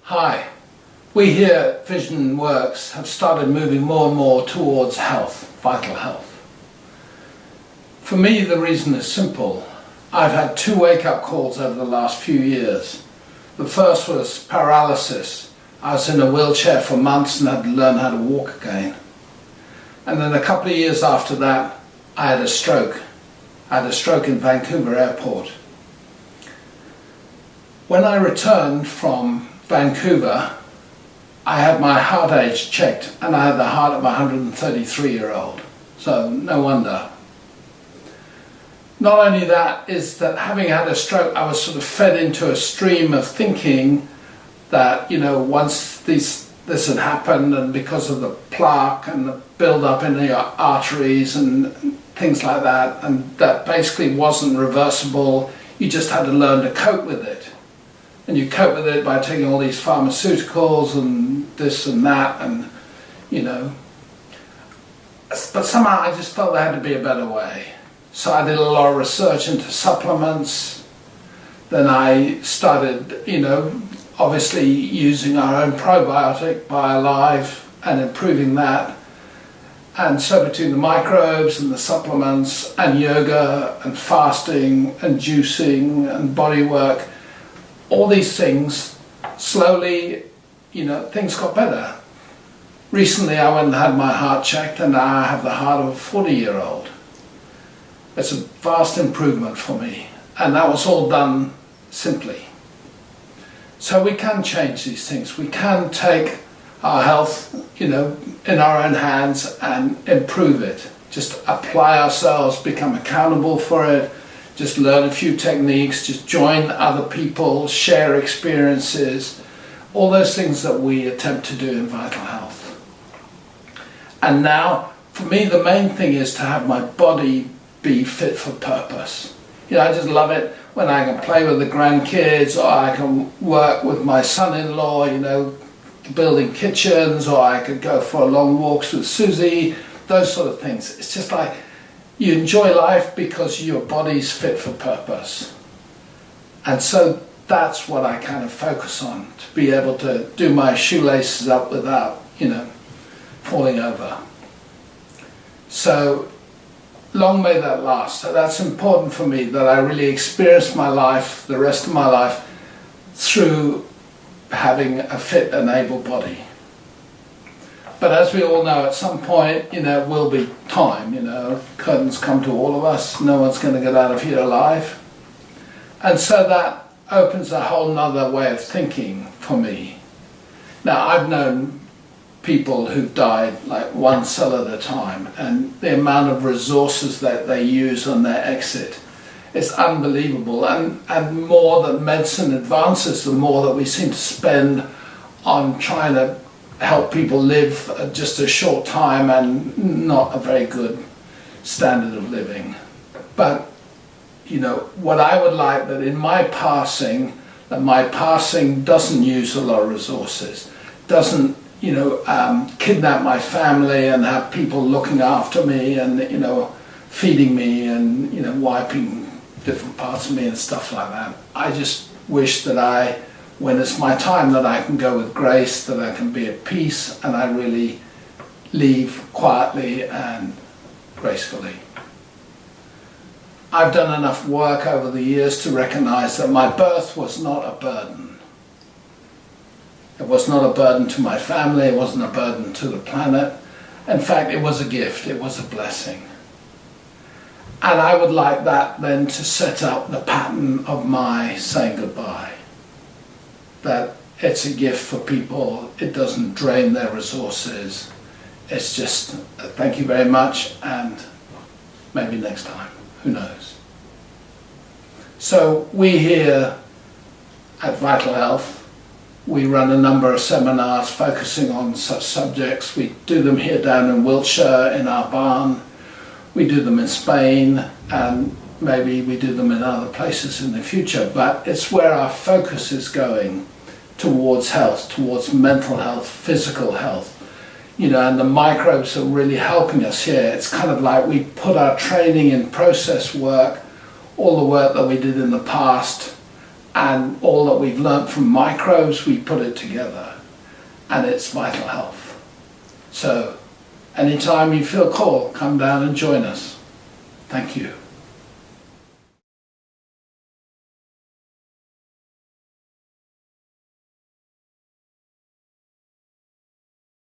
Hi, we here at Vision Works have started moving more and more towards health, vital health. For me, the reason is simple. I've had 2 wake-up calls over the last few years. The first was paralysis. I was in a wheelchair for months and had to learn how to walk again. And then a couple of years after that, I had a stroke. I had a stroke in Vancouver Airport. When I returned from Vancouver, I had my heart age checked and I had the heart of a 133-year-old. So no wonder. Not only that, is that having had a stroke, I was sort of fed into a stream of thinking that, once this had happened, and because of the plaque and the build-up in your arteries and things like that, and that basically wasn't reversible, you just had to learn to cope with it. And you cope with it by taking all these pharmaceuticals and this and that, and but somehow I just felt there had to be a better way. So I did a lot of research into supplements. Then I started, obviously using our own probiotic, BioLive, and improving that. And so between the microbes and the supplements and yoga and fasting and juicing and body work, all these things, slowly, things got better. Recently I went and had my heart checked, and now I have the heart of a 40-year-old. It's a vast improvement for me, and that was all done simply. So we can change these things. We can take our health, in our own hands and improve it. Just apply ourselves, become accountable for it, just learn a few techniques, just join other people, share experiences, all those things that we attempt to do in Vital Health. And now, for me, the main thing is to have my body be fit for purpose. I just love it when I can play with the grandkids, or I can work with my son-in-law, building kitchens, or I could go for long walks with Susie, those sort of things. It's just like, you enjoy life because your body's fit for purpose. And so that's what I kind of focus on, to be able to do my shoelaces up without, falling over. So long may that last. So that's important for me, that I really experience my life, the rest of my life, through having a fit and able body. But as we all know, at some point, will be time, curtains come to all of us, no one's going to get out of here alive. And so that opens a whole nother way of thinking for me. Now, I've known people who've died like one cell at a time, and the amount of resources that they use on their exit is unbelievable. And more that medicine advances, the more that we seem to spend on trying to help people live just a short time and not a very good standard of living. But what I would like, that in my passing, doesn't use a lot of resources, doesn't kidnap my family and have people looking after me and feeding me and wiping different parts of me and stuff like that. I just wish that when it's my time, that I can go with grace, that I can be at peace, and I really leave quietly and gracefully. I've done enough work over the years to recognize that my birth was not a burden. It was not a burden to my family, it wasn't a burden to the planet. In fact, it was a gift, it was a blessing. And I would like that then to set up the pattern of my saying goodbye. That it's a gift for people, it doesn't drain their resources. It's just thank you very much, and maybe next time, who knows. So we here at Vital Health, we run a number of seminars focusing on such subjects. We do them here down in Wiltshire in our barn. We do them in Spain, and maybe we do them in other places in the future, but it's where our focus is going, towards health, towards mental health, physical health. And the microbes are really helping us here. It's kind of like we put our training in process work, all the work that we did in the past, and all that we've learnt from Microbz, we put it together, and it's vital health. So anytime you feel called, come down and join us. Thank you.